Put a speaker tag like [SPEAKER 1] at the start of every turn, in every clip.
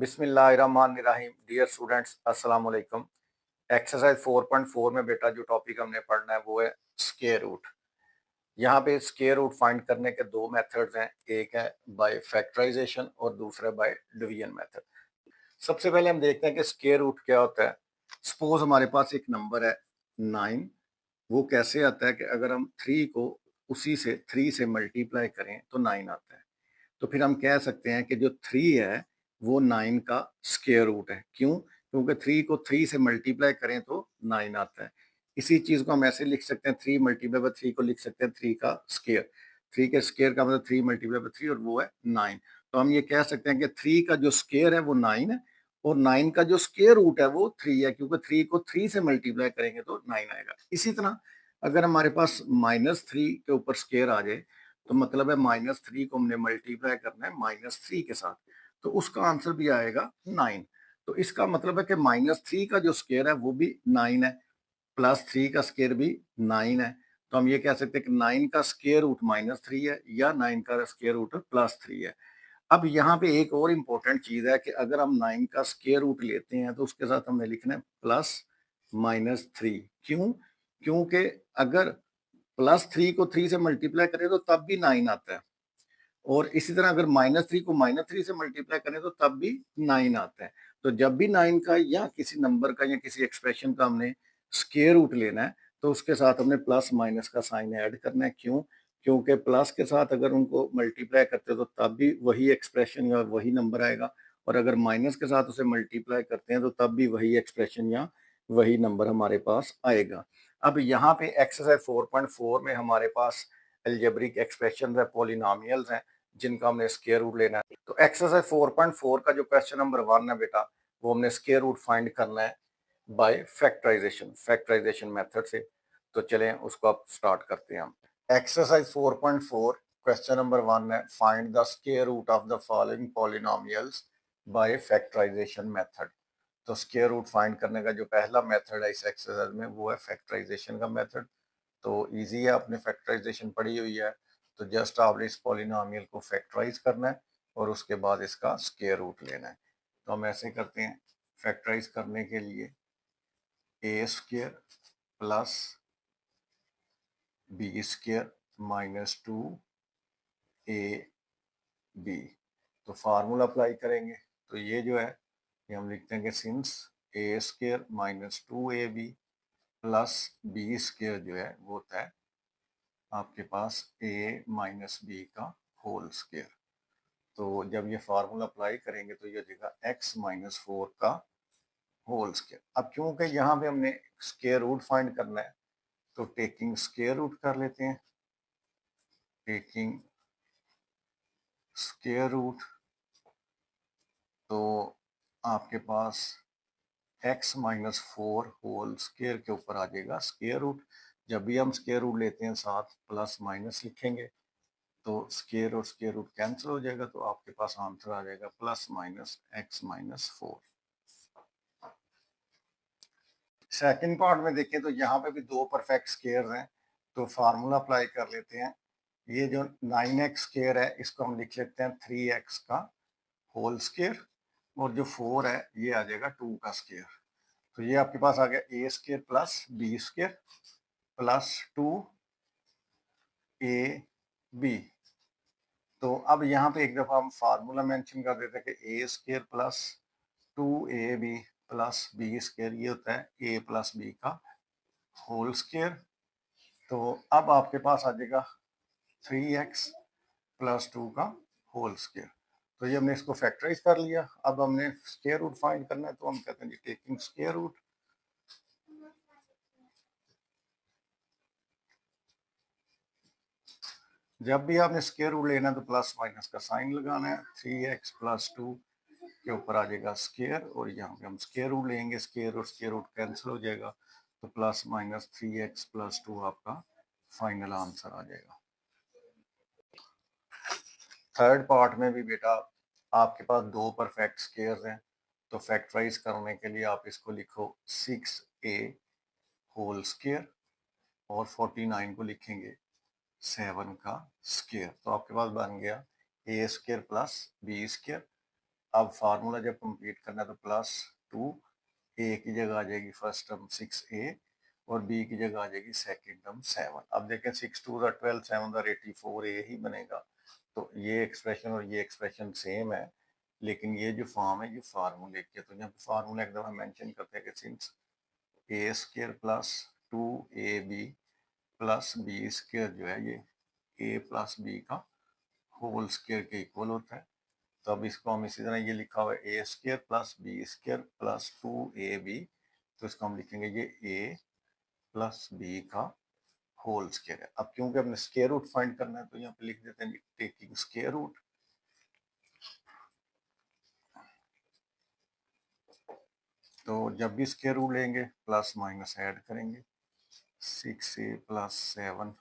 [SPEAKER 1] बिस्मिल्लाहिर्रहमानिर्रहीम। Dear students, अस्सलाम वालेकुम। एक्सरसाइज 4.4 में बेटा जो टॉपिक हमने पढ़ना है वो है स्क्वायर रूट। यहाँ पे स्क्वायर रूट फाइंड करने के दो मेथड्स हैं, एक है बाय फैक्टराइजेशन और दूसरा बाय डिवीजन मेथड। सबसे पहले हम देखते हैं कि स्क्वायर रूट क्या होता है। सपोज हमारे पास एक नंबर है 9। वो कैसे आता है कि अगर हम 3 को उसी से 3 से मल्टीप्लाई करें तो 9 आता है। तो फिर हम कह सकते हैं कि जो 3 है वो 9 का स्क्वायर रूट है। क्यों? क्योंकि 3 को 3 से मल्टीप्लाई करें तो 9 आता है। इसी चीज को हम ऐसे लिख सकते हैं, 3 मल्टीप्लाई बाय 3 को लिख सकते हैं 3 का स्क्वायर। 3 के स्क्वायर का मतलब 3 मल्टीप्लाई बाय 3 और वो है 9। तो हम ये कह सकते हैं कि 3 का जो स्क्वायर है वो 9 है और 9 का जो स्क्वायर रूट है वो 3 है, क्योंकि 3 को 3 से मल्टीप्लाई करेंगे तो 9 आएगा। इसी तरह अगर हमारे पास -3 के ऊपर स्क्वायर आ जाए तो मतलब है -3 को हमने मल्टीप्लाई करना है -3 के साथ, तो उसका आंसर भी आएगा 9। तो इसका मतलब है कि -3 का जो स्क्वायर है वो भी 9 है, +3 का स्क्वायर भी 9 है। तो हम ये कह सकते हैं कि 9 का स्क्वायर रूट -3 है या 9 का स्क्वायर रूट +3 है। अब यहाँ पे एक और इम्पोर्टेंट चीज है कि अगर हम 9 का स्क्वायर रूट लेते हैं तो उसके साथ हमने लिखना है +-3। क्यों? क्योंकि अगर +3 को 3 से मल्टीप्लाई करें तो तब भी 9 आता है, और इसी तरह अगर -3 को -3 से मल्टीप्लाई करें तो तब भी 9 आता है। तो जब भी 9 का या किसी नंबर का या किसी एक्सप्रेशन का हमने स्क्वायर रूट लेना है तो उसके साथ हमने प्लस माइनस का साइन ऐड करना है। क्यों? क्योंकि प्लस के साथ अगर उनको मल्टीप्लाई करते हो तो तब भी वही एक्सप्रेशन या वही नंबर आएगा, और अगर माइनस के साथ उसे मल्टीप्लाई करते हैं तो तब भी वही एक्सप्रेशन या वही नंबर हमारे पास आएगा। अब यहाँ पे एक्सरसाइज 4.4 में हमारे पास अलजेब्रिक एक्सप्रेशन है, पॉलिनोमियल्स हैं जिनका हमने स्क्वायर रूट लेना है। तो एक्सरसाइज 4.4 का जो क्वेश्चन नंबर 1 है बेटा, वो हमने स्क्वायर रूट फाइंड करना है बाय फैक्टराइजेशन मेथड से। तो चलें उसको अब स्टार्ट करते हैं हम। एक्सरसाइज 4.4 क्वेश्चन नंबर 1 है, find the square root of the following polynomials by factorisation method. तो स्क्वायर रूट फाइंड करने का जो पहला मेथड है इस एक्सरसाइज में वो है फैक्टराइजेशन का मेथड। तो इजी है, आपने फैक्टराइजेशन पढ़ी हुई है। तो जस्ट आपने इस पॉलिनोमियल को फैक्टराइज करना है और उसके बाद इसका स्क्वायर रूट लेना है। तो हम ऐसे करते हैं, फैक्टराइज करने के लिए a² प्लस b² -2ab। तो फार्मूला अप्लाई करेंगे तो ये जो है ये हम लिखते हैं कि since a² -2ab plus b² जो है वो होता है आपके पास a माइनस बी का होल स्क्वायर। तो जब ये फार्मूला अप्लाई करेंगे तो ये हो जाएगा x-4 का होल स्क्वायर। अब क्योंकि यहाँ पे हमने स्क्वायर रूट फाइंड करना है तो टेकिंग स्क्वायर रूट कर लेते हैं। टेकिंग स्क्वायर रूट तो आपके पास x-4 होल स्क्वायर के ऊपर आ जाएगा स्क्वायर रूट। जब भी हम स्क्वायर रूट लेते हैं साथ प्लस माइनस लिखेंगे तो स्क्वायर और स्क्वायर रूट कैंसिल हो जाएगा, तो आपके पास आंसर आ जाएगा +-x-4। सेकंड पार्ट में देखें तो यहाँ पे भी दो परफेक्ट स्क्वायर हैं, तो फार्मूला अप्लाई कर लेते हैं। ये जो 9x² है इसको हम लिख लेते हैं 3x का होल स्क्वायर, और जो 4 है ये आ जाएगा 2 का स्क्वायर। तो ये आपके पास आ गया a² plus b² plus 2ab। तो अब यहाँ पे एक दफा हम फार्मूला मेंशन कर देते हैं कि a² plus 2ab plus b² ये होता है a प्लस b का होल स्क्वायर। तो अब आपके पास आ जाएगा 3x प्लस 2 का होल स्क्वायर। तो ये हमने इसको फैक्टराइज कर लिया। अब हमने स्क्वायर रूट फाइंड करना है तो हम कहते हैं टेकिंग स्क्वायर रूट। जब भी आपने स्क्वायर रूट लेना है तो प्लस माइनस का साइन लगाना है। 3x प्लस 2 के ऊपर आ जाएगा स्क्वायर, और यहाँ पे हम स्क्वायर रूट लेंगे, स्क्वायर और स्क्वायर रूट कैंसिल हो जाएगा, तो +-3x प्लस 2 आपका फाइनल आंसर आ जाएगा। थर्ड पार्ट में भी बेटा आपके पास दो परफेक्ट स्क्वायर्स हैं, तो फैक्टराइज करने के लिए आप इसको लिखो 6a होल स्क्वायर और 49 को लिखेंगे 7 का स्क्वायर। तो आपके पास बन गया a² प्लस b²। अब फार्मूला जब कंप्लीट करना है तो +2, ए की जगह आ जाएगी फर्स्ट टर्म 6a और बी की जगह आ जाएगी सेकंड टर्म 7। अब देखें 6 2 12, 7 84a ही बनेगा। तो ये एक्सप्रेशन और ये एक्सप्रेशन सेम है, लेकिन ये जो फॉर्म है ये फार्मूले की है। तो यहाँ फार्मूला एक दफा मेंशन करते हैं कि since a square plus 2ab plus b square जो है ये ए प्लस बी का होल स्क्र के इक्वल होता है। तो अब इसको हम इसी तरह ये लिखा हुआ है a square plus b square plus 2ab, तो इसको हम लिखेंगे ये ए प्लस बी का होल स्क्र है। अब क्योंकि हमने स्क्वायर रूट फाइंड करना है तो यहाँ पे लिख देते हैं टेकिंग स्क्वायर रूट। तो जब भी स्क्वायर रूट लेंगे प्लस माइनस ऐड करेंगे, 6a प्लस 7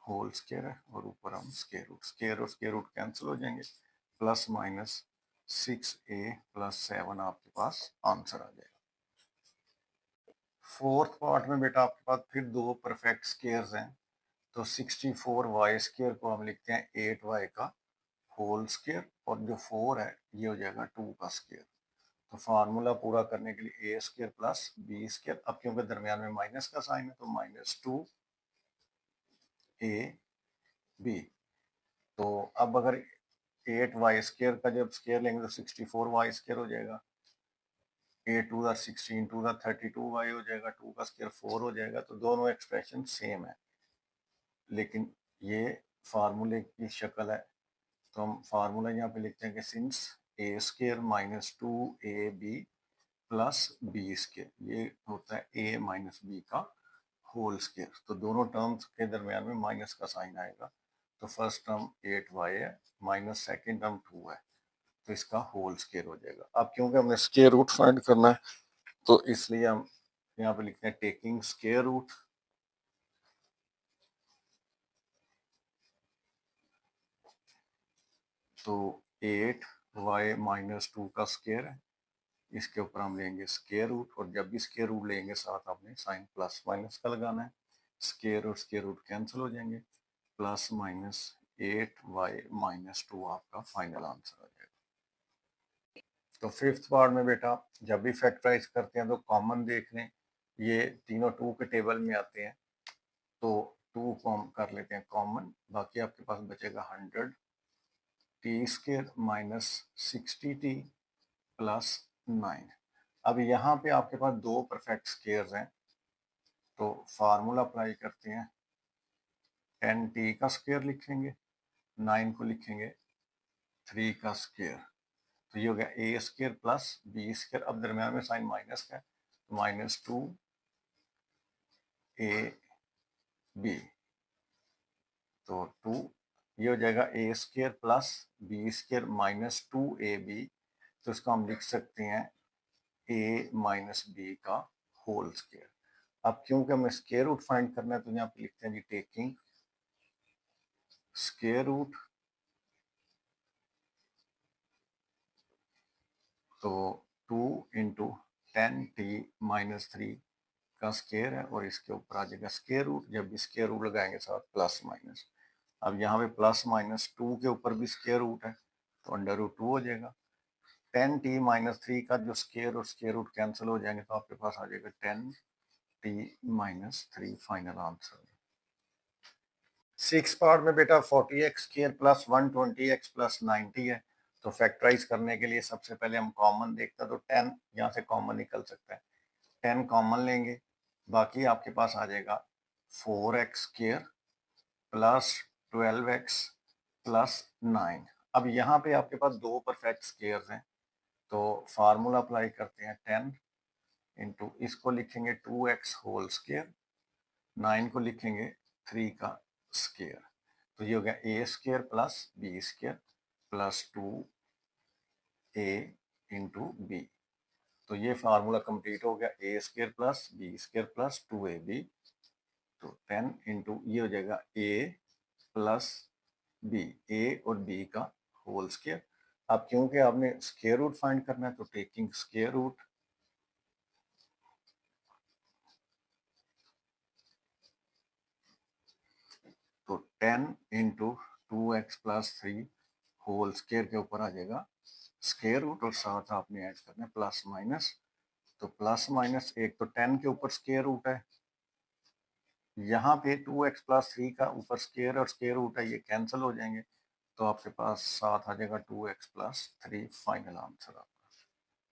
[SPEAKER 1] होल स्क्वायर है और ऊपर हम स्क्वायर और स्क्वायर रूट कैंसिल हो जाएंगे, प्लस माइनस 6a प्लस 7 आपके पास आंसर आ जाएगा। फोर्थ पार्ट में बेटा आपके पास फिर दो परफेक्ट स्क्वायर्स हैं। तो 64y स्क्वायर को हम लिखते हैं 8y का होल स्क्वायर और जो 4 है ये हो जाएगा 2 का स्क्वायर। तो फार्मूला पूरा करने के लिए ए स्क्वायर प्लस बी स्क्वायर, अब क्योंकि दरमियान में माइनस का साइन है तो -2ab। तो अब अगर 8y स्क्वायर का जब स्क्वायर लेंगे तो 64y स्क्वायर हो जाएगा, 8 2 16 2 32y हो जाएगा, 2 का स्क्वायर 4 हो जाएगा। तो दोनों एक्सप्रेशन सेम है, लेकिन ये फार्मूले की शक्ल है। तो हम फार्मूला यहाँ पे लिखते हैं कि since a square -2ab plus b square, ये होता है ए माइनस बी का होल स्क्वायर। तो दोनों टर्म्स के दरमियान में माइनस का साइन आएगा। तो फर्स्ट टर्म 8y है माइनस सेकेंड टर्म 2 है, तो इसका होल स्क्वायर हो जाएगा। अब क्योंकि हमने स्क्वायर रूट फाइंड करना है तो इसलिए हम यहाँ पे लिखते हैं टेकिंग स्क्वायर रूट। तो 8y माइनस 2 का स्क्वायर है, इसके ऊपर हम लेंगे स्क्वायर रूट, और जब भी स्क्वायर रूट लेंगे साथ आपने साइन प्लस माइनस का लगाना है। स्क्वायर रूट कैंसिल हो जाएंगे, प्लस माइनस 8y माइनस 2 आपका फाइनल आंसर आ जाएगा। तो फिफ्थ पार्ट में बेटा जब भी फैक्टराइज करते हैं तो कॉमन देख लें, ये तीनों 2 के टेबल में आते हैं। तो 2 को हम कर लेते हैं कॉमन, बाकी आपके पास बचेगा 100 T square minus 60t plus 9। अब यहाँ पे आपके पास दो परफेक्ट स्क्वायर्स हैं, तो फार्मूला अप्लाई करते हैं। 10t का स्क्वायर लिखेंगे, 9 को लिखेंगे 3 का स्क्वायर। तो ये हो गया a square plus b square, अब दरम्यान में साइन माइनस का है तो -2ab। तो 2 ये हो जाएगा a square plus b square -2ab। तो इसको हम लिख सकते हैं a माइनस बी का होल स्क्वायर। अब क्योंकि हमें स्क्वायर रूट फाइंड करना है तो यहाँ पे लिखते हैं जी टेकिंग स्क्वायर रूट। तो 2 इंटू 10t माइनस 3 का स्क्वायर है और इसके ऊपर आ जाएगा स्क्वायर रूट, जब भी स्क्वायर रूट लगाएंगे साथ प्लस माइनस। अब यहाँ पे प्लस माइनस 2 के ऊपर भी स्क्वायर रूट है तो √2 हो जाएगा। 10t माइनस 3 का जो स्क्वायर और स्क्वायर रूट कैंसिल हो जाएंगे तो आपके पास आ जाएगा 10t minus 3 final answer. Six part में बेटा 40x square plus 120x plus 90 है। तो फैक्टराइज करने के लिए सबसे पहले हम कॉमन देखते हैं, तो 10 यहाँ से कॉमन निकल सकता है, 10 कॉमन लेंगे, बाकी आपके पास आ जाएगा 4x square plus 12x plus 9। अब यहाँ पे आपके पास दो परफेक्ट स्क्वायर्स हैं, तो फार्मूला अप्लाई करते हैं। 10 इंटू इसको लिखेंगे 2x होल स्क्वायर, 9 को लिखेंगे 3 का स्क्वायर। तो ये हो गया a square plus b square plus 2a into b. तो ये फार्मूला कंप्लीट हो गया, a square plus b square plus 2ab। तो 10 इंटू ये हो जाएगा a प्लस बी, ए और बी का होल स्क्वायर। अब क्योंकि आपने स्क्वायर रूट फाइंड करना है तो टेकिंग स्क्वायर रूट। तो 10 into 2x plus 3 whole square के ऊपर आ जाएगा स्क्वायर रूट और साथ आपने ऐड करना है प्लस माइनस। तो प्लस माइनस एक तो 10 के ऊपर स्क्वायर रूट है, यहाँ पे 2x प्लस 3 का ऊपर स्क्वायर और स्क्वायर रूट है, ये कैंसिल हो जाएंगे, तो आपके पास साथ आ जाएगा 2x प्लस 3 फाइनल आंसर।